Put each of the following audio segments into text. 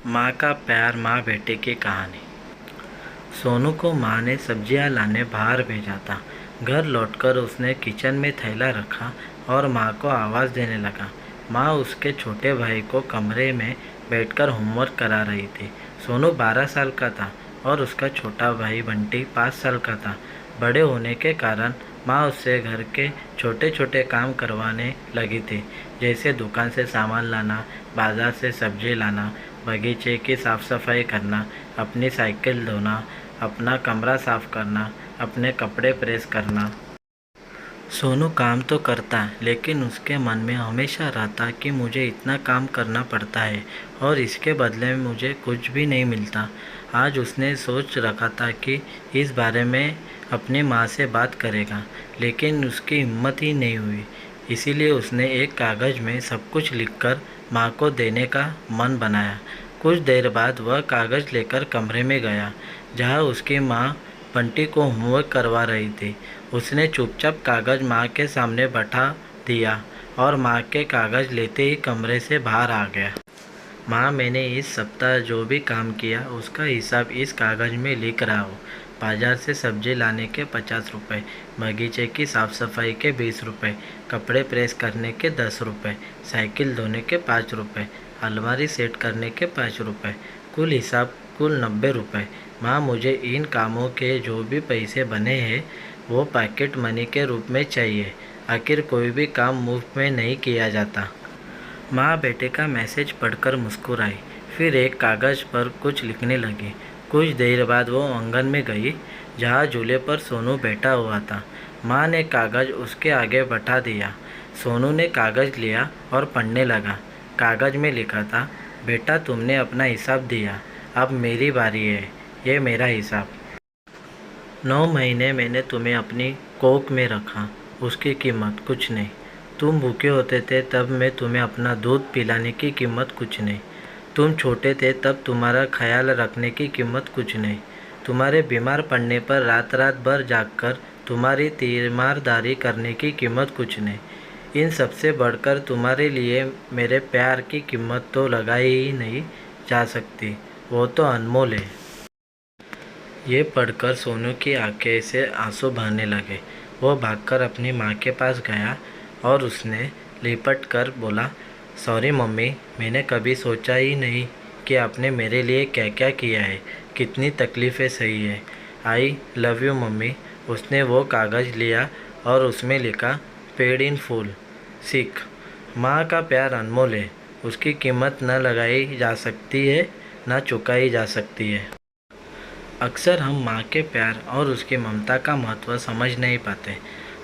माँ का प्यार, माँ बेटे की कहानी। सोनू को माँ ने सब्जियाँ लाने बाहर भेजा था। घर लौटकर उसने किचन में थैला रखा और माँ को आवाज़ देने लगा। माँ उसके छोटे भाई को कमरे में बैठकर होमवर्क करा रही थी। सोनू 12 साल का था और उसका छोटा भाई बंटी 5 साल का था। बड़े होने के कारण माँ उससे घर के छोटे छोटे काम करवाने लगी थी, जैसे दुकान से सामान लाना, बाज़ार से सब्जी लाना, बगीचे की साफ़ सफाई करना, अपनी साइकिल धोना, अपना कमरा साफ़ करना, अपने कपड़े प्रेस करना। सोनू काम तो करता, लेकिन उसके मन में हमेशा रहता कि मुझे इतना काम करना पड़ता है और इसके बदले में मुझे कुछ भी नहीं मिलता। आज उसने सोच रखा था कि इस बारे में अपनी माँ से बात करेगा, लेकिन उसकी हिम्मत ही नहीं हुई। इसीलिए उसने एक कागज़ में सब कुछ लिखकर माँ को देने का मन बनाया। कुछ देर बाद वह कागज़ लेकर कमरे में गया, जहाँ उसकी माँ बंटी को होमवर्क करवा रही थी। उसने चुपचाप कागज़ माँ के सामने बैठा दिया और माँ के कागज़ लेते ही कमरे से बाहर आ गया। माँ, मैंने इस सप्ताह जो भी काम किया उसका हिसाब इस कागज़ में लिख रहा हूँ। बाज़ार से सब्जी लाने के 50 रुपये, बगीचे की साफ़ सफाई के 20 रुपये, कपड़े प्रेस करने के 10 रुपये, साइकिल धोने के 5 रुपये, अलमारी सेट करने के 5 रुपये, कुल हिसाब कुल 90 रुपये। माँ, मुझे इन कामों के जो भी पैसे बने हैं वो पॉकेट मनी के रूप में चाहिए। आखिर कोई भी काम मुफ्त में नहीं किया जाता। माँ बेटे का मैसेज पढ़कर मुस्कुराई, फिर एक कागज़ पर कुछ लिखने लगी। कुछ देर बाद वो आंगन में गई, जहाँ झूले पर सोनू बैठा हुआ था। माँ ने कागज़ उसके आगे बैठा दिया। सोनू ने कागज़ लिया और पढ़ने लगा। कागज़ में लिखा था, बेटा तुमने अपना हिसाब दिया, अब मेरी बारी है, ये मेरा हिसाब। 9 महीने मैंने तुम्हें अपनी कोख में रखा, उसकी कीमत कुछ नहीं। तुम भूखे होते थे तब मैं तुम्हें अपना दूध पिलाने की कीमत कुछ नहीं। तुम छोटे थे तब तुम्हारा ख्याल रखने की कीमत कुछ नहीं। तुम्हारे बीमार पड़ने पर रात रात भर जागकर तुम्हारी तीमारदारी करने की कीमत कुछ नहीं। इन सबसे बढ़कर तुम्हारे लिए मेरे प्यार की कीमत तो लगाई ही नहीं जा सकती, वो तो अनमोल है। ये पढ़कर सोनू की आंखें से आंसू बहने लगे। वो भागकर अपनी माँ के पास गया और उसने लिपट कर बोला, सॉरी मम्मी, मैंने कभी सोचा ही नहीं कि आपने मेरे लिए क्या क्या किया है, कितनी तकलीफ़ें सही है। I love you mummy. उसने वो कागज़ लिया और उसमें लिखा, पेड इन फुल। सीख, माँ का प्यार अनमोल है, उसकी कीमत न लगाई जा सकती है, न चुकाई जा सकती है। अक्सर हम माँ के प्यार और उसकी ममता का महत्व समझ नहीं पाते।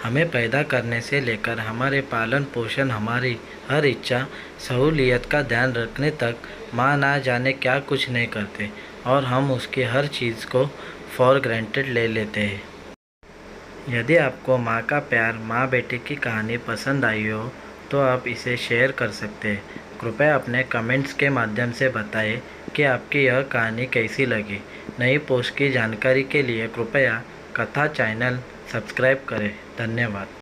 हमें पैदा करने से लेकर हमारे पालन पोषण, हमारी हर इच्छा सहूलियत का ध्यान रखने तक माँ ना जाने क्या कुछ नहीं करते और हम उसकी हर चीज़ को फॉर ग्रांटेड ले लेते हैं। यदि आपको माँ का प्यार, माँ बेटे की कहानी पसंद आई हो तो आप इसे शेयर कर सकते हैं। कृपया अपने कमेंट्स के माध्यम से बताएं कि आपकी यह कहानी कैसी लगी। नई पोस्ट की जानकारी के लिए कृपया कथा चैनल सब्सक्राइब करें। धन्यवाद।